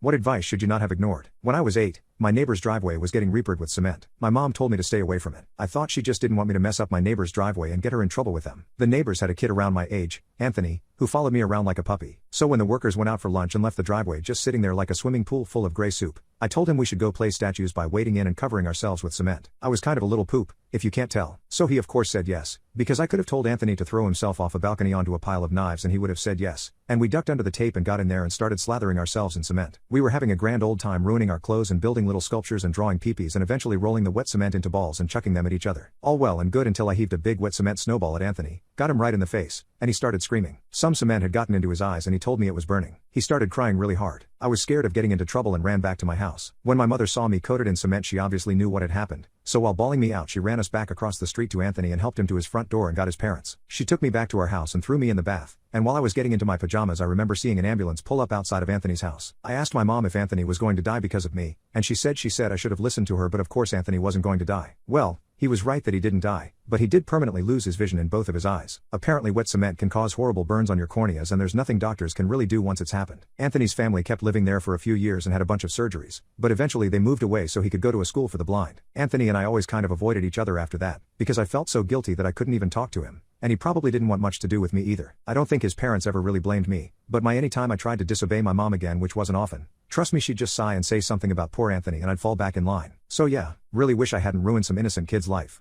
What advice should you not have ignored? When I was 8, my neighbor's driveway was getting reapered with cement. My mom told me to stay away from it. I thought she just didn't want me to mess up my neighbor's driveway and get her in trouble with them. The neighbors had a kid around my age, Anthony, who followed me around like a puppy. So when the workers went out for lunch and left the driveway just sitting there like a swimming pool full of gray soup, I told him we should go play statues by wading in and covering ourselves with cement. I was kind of a little poop, if you can't tell. So he of course said yes, because I could have told Anthony to throw himself off a balcony onto a pile of knives and he would have said yes. And we ducked under the tape and got in there and started slathering ourselves in cement. We were having a grand old time ruining our clothes and building little sculptures and drawing peepees and eventually rolling the wet cement into balls and chucking them at each other. All well and good until I heaved a big wet cement snowball at Anthony, got him right in the face, and he started screaming. Some cement had gotten into his eyes and he told me it was burning. He started crying really hard. I was scared of getting into trouble and ran back to my house. When my mother saw me coated in cement, she obviously knew what had happened. So while bawling me out, she ran us back across the street to Anthony and helped him to his front door and got his parents. She took me back to our house and threw me in the bath. And while I was getting into my pajamas, I remember seeing an ambulance pull up outside of Anthony's house. I asked my mom if Anthony was going to die because of me, and she said I should have listened to her, but of course Anthony wasn't going to die. Well, he was right that he didn't die, but he did permanently lose his vision in both of his eyes. Apparently wet cement can cause horrible burns on your corneas and there's nothing doctors can really do once it's happened. Anthony's family kept living there for a few years and had a bunch of surgeries, but eventually they moved away so he could go to a school for the blind. Anthony and I always kind of avoided each other after that, because I felt so guilty that I couldn't even talk to him. And he probably didn't want much to do with me either. I don't think his parents ever really blamed me, but anytime I tried to disobey my mom again, which wasn't often, trust me, she'd just sigh and say something about poor Anthony and I'd fall back in line. So yeah, really wish I hadn't ruined some innocent kid's life.